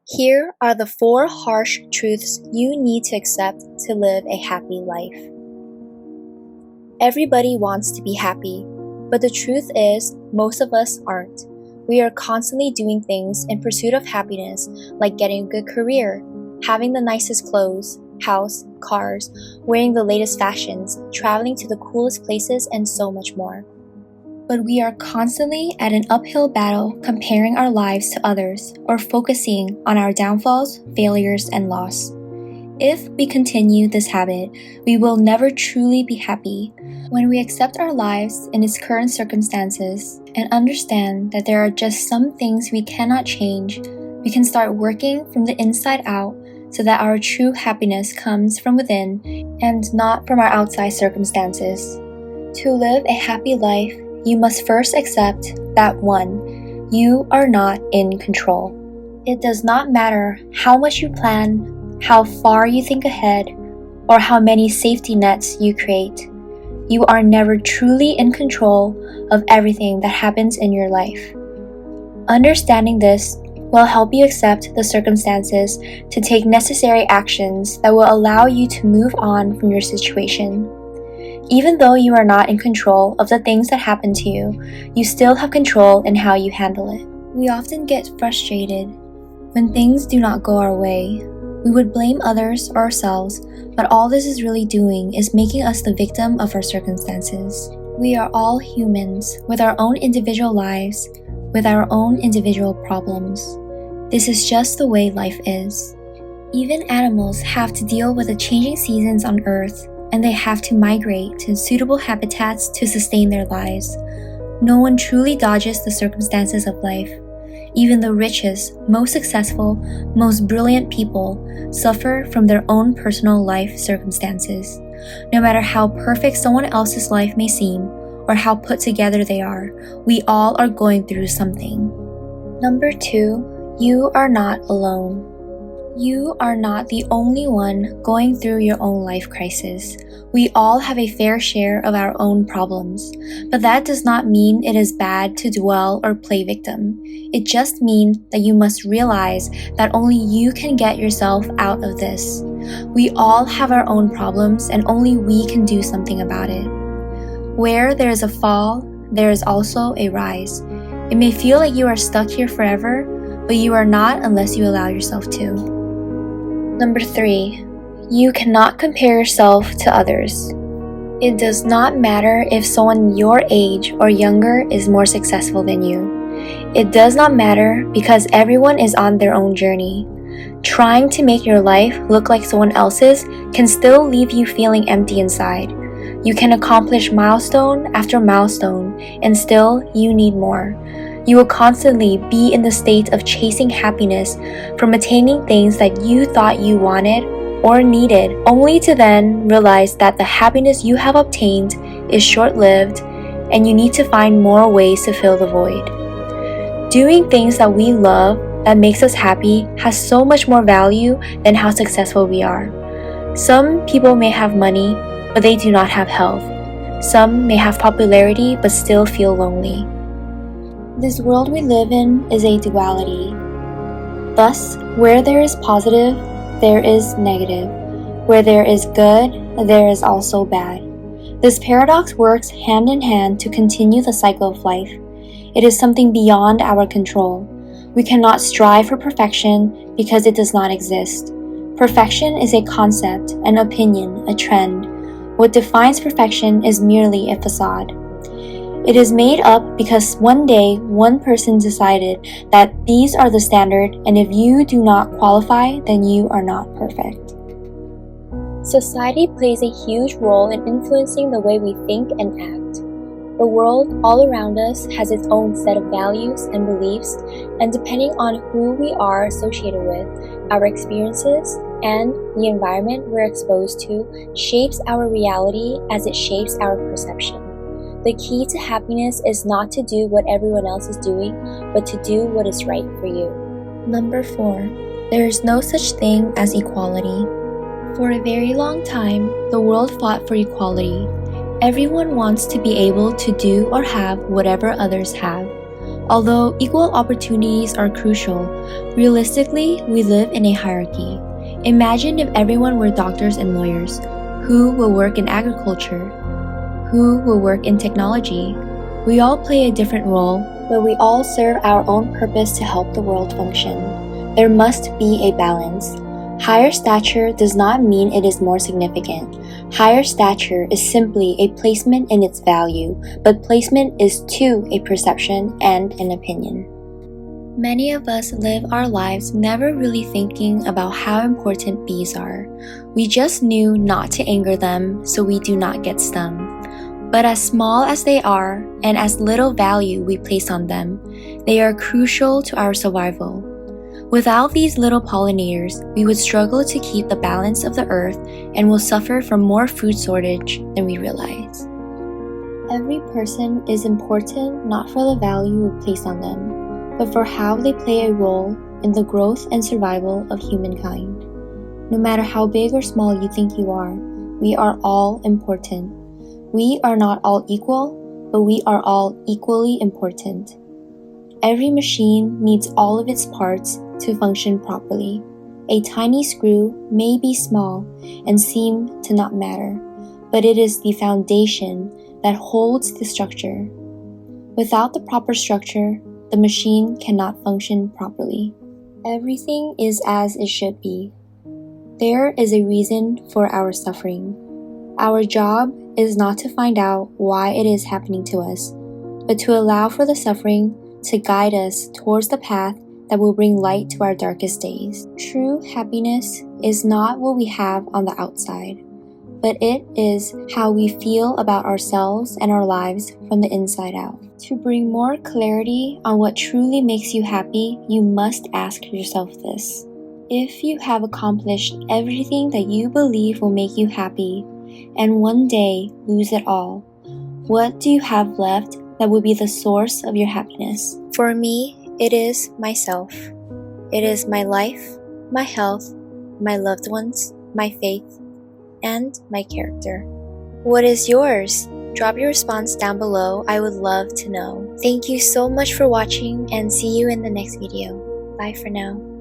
Here are the 4 harsh truths you need to accept to live a happy life. Everybody wants to be happy, but the truth is, most of us aren't. We are constantly doing things in pursuit of happiness, like getting a good career, having the nicest clothes, house, cars, wearing the latest fashions, traveling to the coolest places, and so much more. But we are constantly at an uphill battle comparing our lives to others or focusing on our downfalls, failures, and loss. If we continue this habit, we will never truly be happy. When we accept our lives in its current circumstances and understand that there are just some things we cannot change, we can start working from the inside out so that our true happiness comes from within and not from our outside circumstances. To live a happy life, you must first accept that 1, you are not in control. It does not matter how much you plan, how far you think ahead, or how many safety nets you create. You are never truly in control of everything that happens in your life. Understanding this will help you accept the circumstances to take necessary actions that will allow you to move on from your situation. Even though you are not in control of the things that happen to you, you still have control in how you handle it. We often get frustrated when things do not go our way. We would blame others or ourselves, but all this is really doing is making us the victim of our circumstances. We are all humans with our own individual lives, with our own individual problems. This is just the way life is. Even animals have to deal with the changing seasons on Earth, and they have to migrate to suitable habitats to sustain their lives. No one truly dodges the circumstances of life. Even the richest, most successful, most brilliant people suffer from their own personal life circumstances. No matter how perfect someone else's life may seem, or how put together they are, we all are going through something. Number 2, you are not alone. You are not the only one going through your own life crisis. We all have a fair share of our own problems, but that does not mean it is bad to dwell or play victim. It just means that you must realize that only you can get yourself out of this. We all have our own problems and only we can do something about it. Where there is a fall, there is also a rise. It may feel like you are stuck here forever, but you are not unless you allow yourself to. Number 3, you cannot compare yourself to others. It does not matter if someone your age or younger is more successful than you. It does not matter because everyone is on their own journey. Trying to make your life look like someone else's can still leave you feeling empty inside. You can accomplish milestone after milestone, and still you need more. You will constantly be in the state of chasing happiness from attaining things that you thought you wanted or needed, only to then realize that the happiness you have obtained is short-lived and you need to find more ways to fill the void. Doing things that we love that makes us happy has so much more value than how successful we are. Some people may have money, but they do not have health. Some may have popularity but still feel lonely. This world we live in is a duality. Thus, where there is positive, there is negative. Where there is good, there is also bad. This paradox works hand in hand to continue the cycle of life. It is something beyond our control. We cannot strive for perfection because it does not exist. Perfection is a concept, an opinion, a trend. What defines perfection is merely a facade. It is made up because one day one person decided that these are the standard, and if you do not qualify, then you are not perfect. Society plays a huge role in influencing the way we think and act. The world all around us has its own set of values and beliefs, and depending on who we are associated with, our experiences and the environment we're exposed to shapes our reality as it shapes our perception. The key to happiness is not to do what everyone else is doing, but to do what is right for you. Number 4, there is no such thing as equality. For a very long time, the world fought for equality. Everyone wants to be able to do or have whatever others have. Although equal opportunities are crucial, realistically, we live in a hierarchy. Imagine if everyone were doctors and lawyers. Who will work in agriculture? Who will work in technology? We all play a different role, but we all serve our own purpose to help the world function. There must be a balance. Higher stature does not mean it is more significant. Higher stature is simply a placement in its value, but placement is too a perception and an opinion. Many of us live our lives never really thinking about how important bees are. We just knew not to anger them so we do not get stung. But as small as they are, and as little value we place on them, they are crucial to our survival. Without these little pollinators, we would struggle to keep the balance of the earth and will suffer from more food shortage than we realize. Every person is important not for the value we place on them, but for how they play a role in the growth and survival of humankind. No matter how big or small you think you are, we are all important. We are not all equal, but we are all equally important. Every machine needs all of its parts to function properly. A tiny screw may be small and seem to not matter, but it is the foundation that holds the structure. Without the proper structure, the machine cannot function properly. Everything is as it should be. There is a reason for our suffering. Our job is not to find out why it is happening to us, but to allow for the suffering to guide us towards the path that will bring light to our darkest days. True happiness is not what we have on the outside, but it is how we feel about ourselves and our lives from the inside out. To bring more clarity on what truly makes you happy, you must ask yourself this. If you have accomplished everything that you believe will make you happy, and one day lose it all, what do you have left that will be the source of your happiness? For me, it is myself. It is my life, my health, my loved ones, my faith, and my character. What is yours? Drop your response down below. I would love to know. Thank you so much for watching and see you in the next video. Bye for now.